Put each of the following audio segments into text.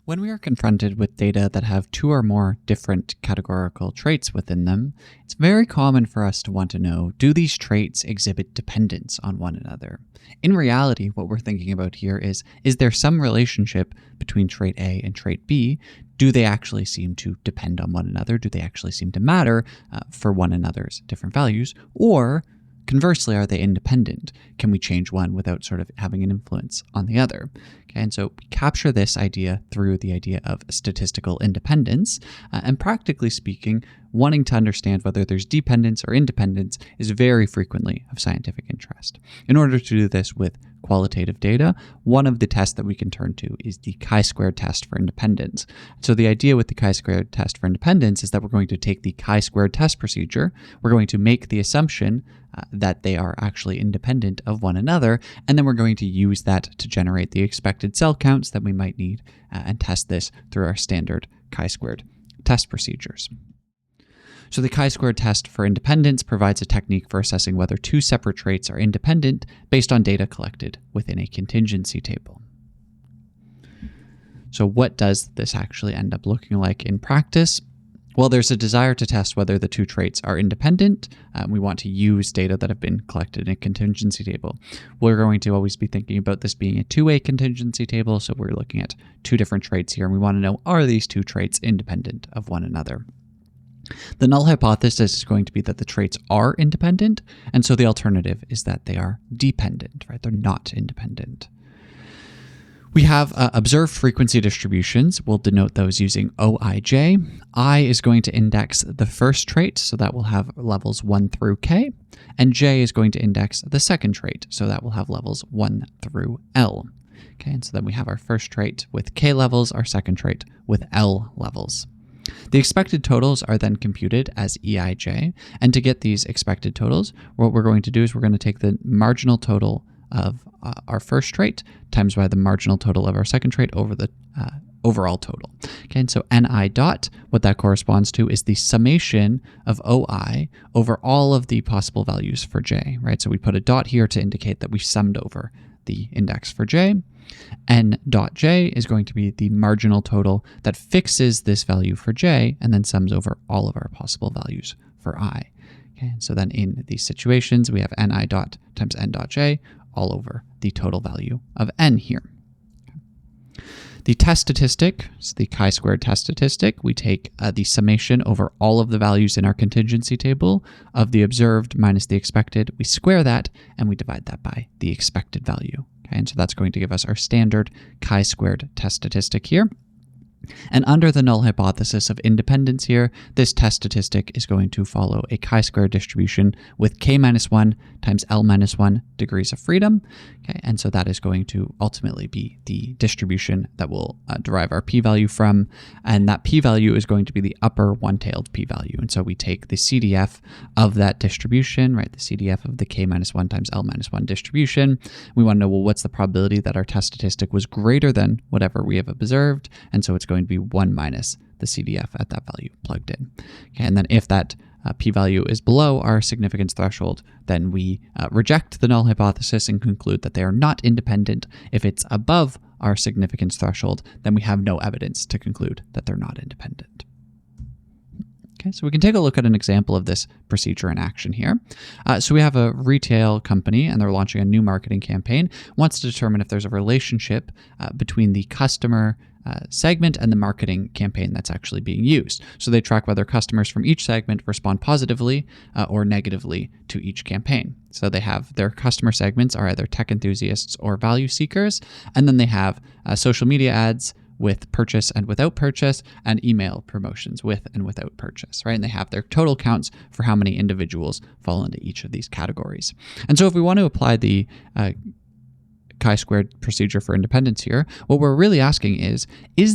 When we are confronted with data that have two or more different categorical traits within them, it's very common for us to want to know, do these traits exhibit dependence on one another? In reality, what we're thinking about here is there some relationship between trait A and trait B? Do they actually seem to depend on one another? Do they actually seem to matter for one another's different values? Or conversely, are they independent? Can we change one without sort of having an influence on the other? Okay, and so we capture this idea through the idea of statistical independence. And practically speaking, wanting to understand whether there's dependence or independence is very frequently of scientific interest. In order to do this with qualitative data, one of the tests that we can turn to is the chi-squared test for independence. So the idea with the chi-squared test for independence is that we're going to take the chi-squared test procedure, we're going to make the assumption that they are actually independent of one another, and then we're going to use that to generate the expected cell counts that we might need and test this through our standard chi-squared test procedures. So the chi-squared test for independence provides a technique for assessing whether two separate traits are independent based on data collected within a contingency table. So what does this actually end up looking like in practice? Well, there's a desire to test whether the two traits are independent. We want to use data that have been collected in a contingency table. We're going to always be thinking about this being a two-way contingency table, so we're looking at two different traits here, and we want to know, are these two traits independent of one another? The null hypothesis is going to be that the traits are independent, and so the alternative is that they are dependent, right? They're not independent. We have observed frequency distributions. We'll denote those using OIJ. I is going to index the first trait, so that will have levels 1 through K, and J is going to index the second trait, so that will have levels 1 through L. Okay, and so then we have our first trait with K levels, our second trait with L levels. The expected totals are then computed as EIJ, and to get these expected totals, what we're going to do is we're going to take the marginal total of our first trait times by the marginal total of our second trait over the overall total. Okay, and so NI dot, what that corresponds to is the summation of OI over all of the possible values for J, right? So we put a dot here to indicate that we summed over the index for J. N dot J is going to be the marginal total that fixes this value for J and then sums over all of our possible values for I. Okay, and so then in these situations, we have Ni dot times N dot J all over the total value of N here. The test statistic, so the chi-squared test statistic, we take the summation over all of the values in our contingency table of the observed minus the expected. We square that, and we divide that by the expected value. Okay, and so that's going to give us our standard chi-squared test statistic here. And under the null hypothesis of independence here, this test statistic is going to follow a chi-square distribution with k-1 times L-1 degrees of freedom. Okay, and so that is going to ultimately be the distribution that we'll derive our p-value from, and that p-value is going to be the upper one-tailed p-value. And so we take the CDF of that distribution, right, the CDF of the k-1 times L-1 distribution. We want to know, well, what's the probability that our test statistic was greater than whatever we have observed, and so it's going to be 1 minus the CDF at that value plugged in. Okay, and then if that p-value is below our significance threshold, then we reject the null hypothesis and conclude that they are not independent. If it's above our significance threshold, then we have no evidence to conclude that they're not independent. Okay, so we can take a look at an example of this procedure in action here. So we have a retail company, and they're launching a new marketing campaign, wants to determine if there's a relationship between the customer segment and the marketing campaign that's actually being used. So they track whether customers from each segment respond positively or negatively to each campaign. So they have their customer segments are either tech enthusiasts or value seekers, and then they have social media ads with purchase and without purchase, and email promotions with and without purchase, right? And they have their total counts for how many individuals fall into each of these categories. And so if we want to apply the chi-squared procedure for independence here, what we're really asking is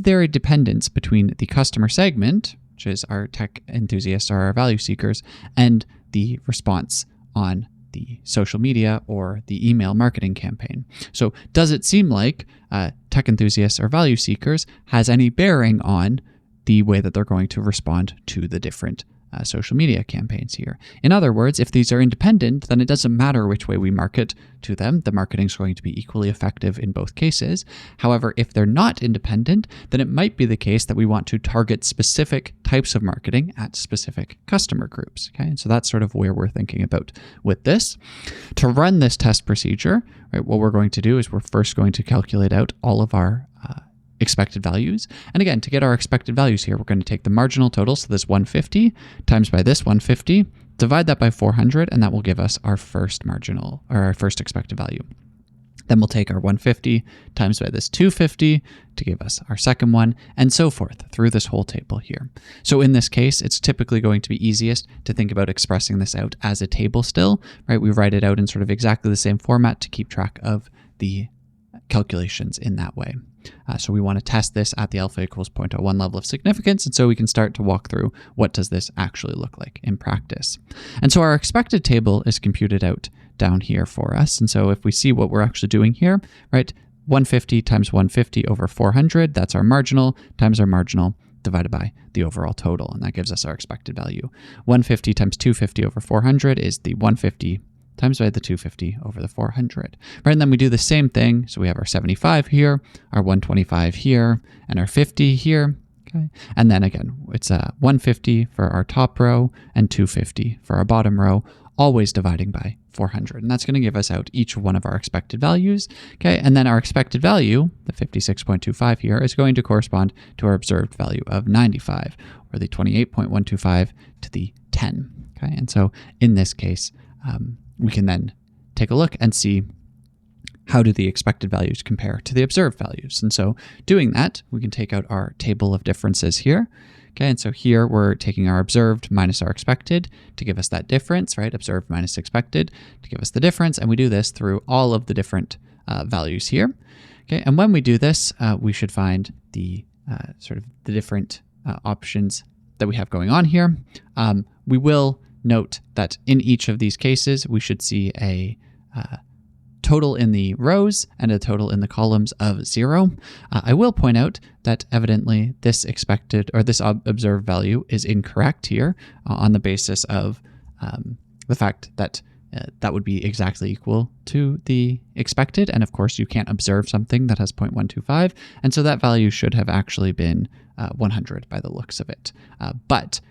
there a dependence between the customer segment, which is our tech enthusiasts or our value seekers, and the response on the social media or the email marketing campaign? So does it seem like tech enthusiasts or value seekers has any bearing on the way that they're going to respond to the different social media campaigns here. In other words, if these are independent, then it doesn't matter which way we market to them. The marketing is going to be equally effective in both cases. However, if they're not independent, then it might be the case that we want to target specific types of marketing at specific customer groups. Okay, and so that's sort of where we're thinking about with this. To run this test procedure, right, what we're going to do is we're first going to calculate out all of our expected values. And again, to get our expected values here, we're going to take the marginal total, so this 150 times by this 150, divide that by 400, and that will give us our first marginal, or our first expected value. Then we'll take our 150 times by this 250 to give us our second one, and so forth through this whole table here. So in this case, it's typically going to be easiest to think about expressing this out as a table still, right? We write it out in sort of exactly the same format to keep track of the calculations in that way. So we want to test this at the alpha equals 0.01 level of significance, and so we can start to walk through what does this actually look like in practice. And so our expected table is computed out down here for us. And so if we see what we're actually doing here, right, 150 times 150 over 400, that's our marginal, times our marginal, divided by the overall total, and that gives us our expected value. 150 times 250 over 400 is the 150 times by the 250 over the 400. Right, and then we do the same thing. So we have our 75 here, our 125 here, and our 50 here. Okay, and then again, it's 150 for our top row and 250 for our bottom row, always dividing by 400. And that's going to give us out each one of our expected values. Okay, and then our expected value, the 56.25 here, is going to correspond to our observed value of 95, or the 28.125 to the 10. Okay, and so in this case, we can then take a look and see how do the expected values compare to the observed values. And so doing that, we can take out our table of differences here. Okay, and so here we're taking our observed minus our expected to give us that difference, right? Observed minus expected to give us the difference. And we do this through all of the different values here. Okay, and when we do this, we should find the sort of the different options that we have going on here. We will note that in each of these cases, we should see a total in the rows and a total in the columns of 0. I will point out that evidently this expected or this observed value is incorrect here on the basis of the fact that that would be exactly equal to the expected. And of course, you can't observe something that has 0.125. And so that value should have actually been 100 by the looks of it. But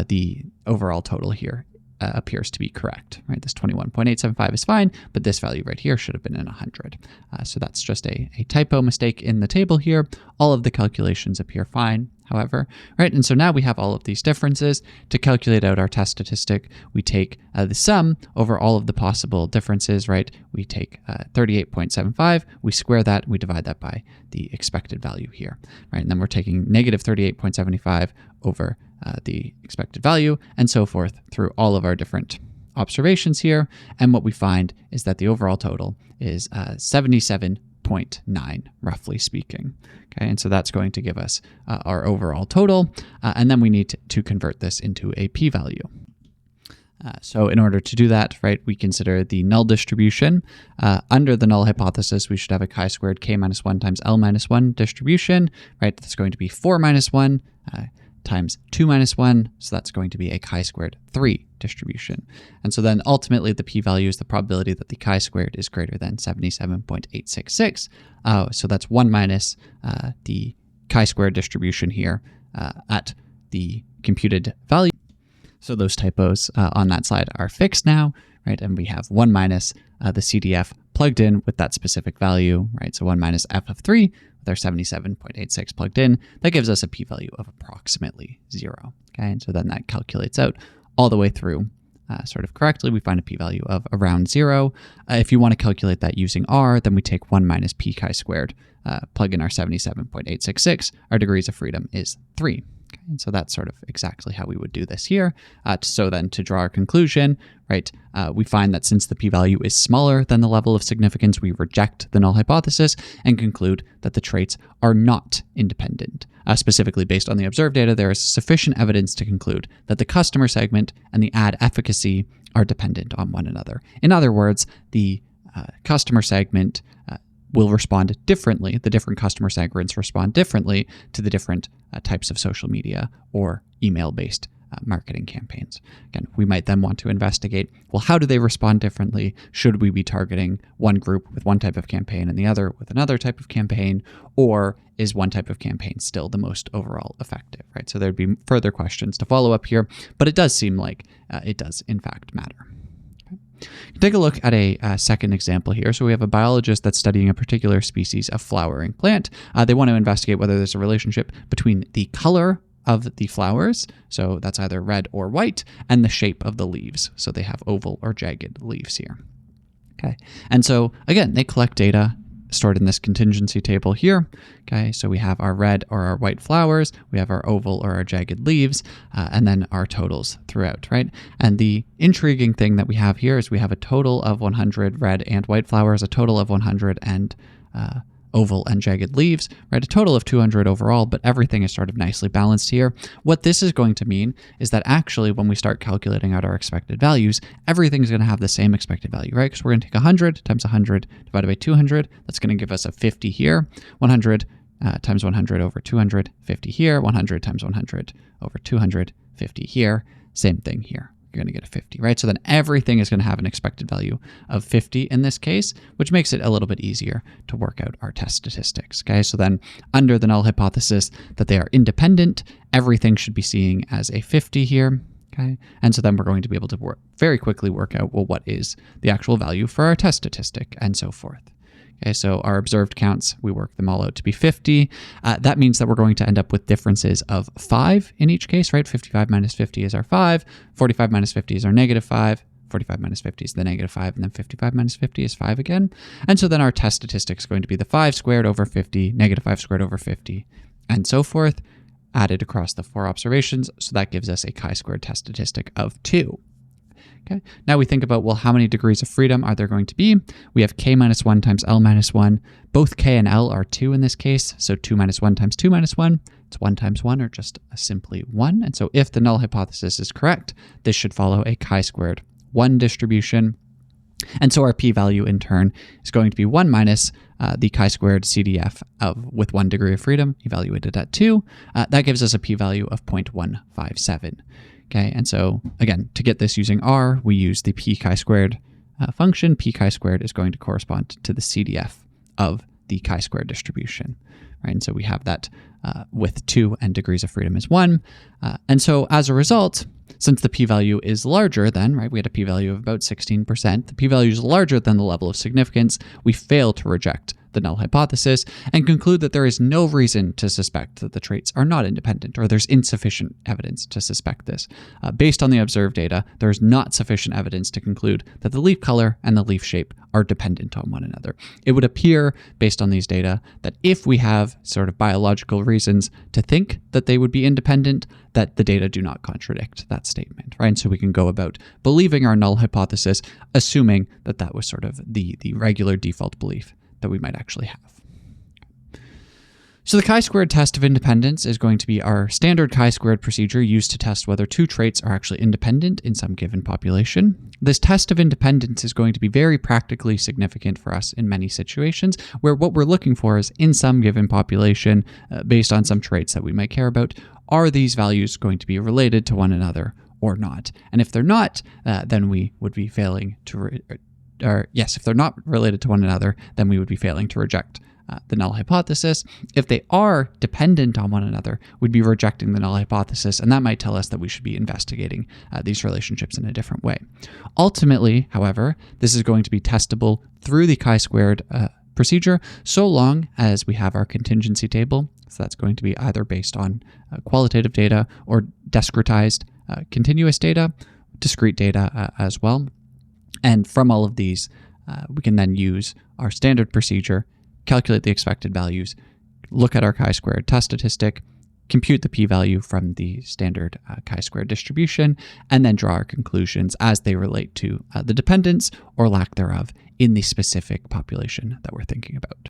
the overall total here appears to be correct, right? This 21.875 is fine, but this value right here should have been in 100. So that's just a typo mistake in the table here. All of the calculations appear fine, however, right? And so now we have all of these differences. To calculate out our test statistic, we take the sum over all of the possible differences, right? We take 38.75, we square that, we divide that by the expected value here, right? And then we're taking negative 38.75 over the expected value, and so forth through all of our different observations here. And what we find is that the overall total is 77.9, roughly speaking. Okay, and so that's going to give us our overall total, and then we need to convert this into a p-value. So in order to do that, right, we consider the null distribution. Under the null hypothesis, we should have a chi-squared k minus 1 times l minus 1 distribution, right? That's going to be 4 minus 1 times 2 minus 1, so that's going to be a chi-squared 3 distribution. And so then ultimately the p-value is the probability that the chi-squared is greater than 77.866. So that's 1 minus the chi-squared distribution here at the computed value. So those typos on that slide are fixed now, right? And we have 1 minus the CDF plugged in with that specific value, right? So 1 minus f of 3 with our 77.86 plugged in, that gives us a p-value of approximately 0. Okay, and so then that calculates out all the way through sort of correctly. We find a p-value of around 0. If you want to calculate that using r, then we take 1 minus p chi-squared, plug in our 77.866. Our degrees of freedom is 3. Okay, and so that's sort of exactly how we would do this here. So then to draw our conclusion, right, we find that since the p-value is smaller than the level of significance, we reject the null hypothesis and conclude that the traits are not independent. Specifically based on the observed data, there is sufficient evidence to conclude that the customer segment and the ad efficacy are dependent on one another. In other words, the customer segment will respond differently. The different customer segments respond differently to the different types of social media or email-based marketing campaigns. Again, we might then want to investigate, well, how do they respond differently? Should we be targeting one group with one type of campaign and the other with another type of campaign? Or is one type of campaign still the most overall effective, right? So there'd be further questions to follow up here, but it does seem like it does in fact matter. Take a look at a second example here. So we have a biologist that's studying a particular species of flowering plant. They want to investigate whether there's a relationship between the color of the flowers, so that's either red or white, and the shape of the leaves. So they have oval or jagged leaves here. Okay, and so again, they collect data stored in this contingency table here. Okay, so we have our red or our white flowers, we have our oval or our jagged leaves, and then our totals throughout, right? And the intriguing thing that we have here is we have a total of 100 red and white flowers, a total of 100 and oval and jagged leaves, right? A total of 200 overall, but everything is sort of nicely balanced here. What this is going to mean is that actually when we start calculating out our expected values, everything's going to have the same expected value, right? Because we're going to take 100 times 100 divided by 200. That's going to give us a 50 here. 100 times 100 over 200, 50 here. 100 times 100 over 200, 50 here. Same thing here. You're going to get a 50, right? So then everything is going to have an expected value of 50 in this case, which makes it a little bit easier to work out our test statistics, okay? So then under the null hypothesis that they are independent, everything should be seeing as a 50 here, okay? And so then we're going to be able to very quickly work out, well, what is the actual value for our test statistic and so forth. Okay, so our observed counts, we work them all out to be 50. That means that we're going to end up with differences of 5 in each case, right? 55 minus 50 is our 5. 45 minus 50 is our negative 5. 45 minus 50 is the negative 5. And then 55 minus 50 is 5 again. And so then our test statistic is going to be the 5 squared over 50, negative 5 squared over 50, and so forth, added across the 4 observations. So that gives us a chi-squared test statistic of 2. Okay. Now we think about, well, how many degrees of freedom are there going to be? We have k minus 1 times l minus 1. Both k and l are 2 in this case, so 2 minus 1 times 2 minus 1. It's 1 times 1, or just simply 1. And so if the null hypothesis is correct, this should follow a chi-squared 1 distribution. And so our p-value in turn is going to be 1 minus the chi-squared CDF with 1 degree of freedom, evaluated at 2. That gives us a p-value of 0.157. Okay, and so again, to get this using R, we use the p chi-squared function. P chi-squared is going to correspond to the CDF of the chi-squared distribution, right? And so we have that with 2 and degrees of freedom is 1. And so as a result, since the p-value is larger than, right, we had a p-value of about 16%, the p-value is larger than the level of significance, we fail to reject the null hypothesis and conclude that there is no reason to suspect that the traits are not independent, or there's insufficient evidence to suspect this. Based on the observed data, there is not sufficient evidence to conclude that the leaf color and the leaf shape are dependent on one another. It would appear, based on these data, that if we have sort of biological reasons to think that they would be independent, that the data do not contradict that statement, right? And so we can go about believing our null hypothesis, assuming that that was sort of the regular default belief that we might actually have. So the chi-squared test of independence is going to be our standard chi-squared procedure used to test whether 2 traits are actually independent in some given population. This test of independence is going to be very practically significant for us in many situations, where what we're looking for is in some given population, based on some traits that we might care about, are these values going to be related to one another or not? And if they're not, then we would be failing to if they're not related to one another, then we would be failing to reject the null hypothesis. If they are dependent on one another, we'd be rejecting the null hypothesis, and that might tell us that we should be investigating these relationships in a different way. Ultimately, however, this is going to be testable through the chi-squared procedure, so long as we have our contingency table. So that's going to be either based on qualitative data or discretized continuous data, discrete data as well. And from all of these, we can then use our standard procedure, calculate the expected values, look at our chi-squared test statistic, compute the p-value from the standard chi-squared distribution, and then draw our conclusions as they relate to the dependence or lack thereof in the specific population that we're thinking about.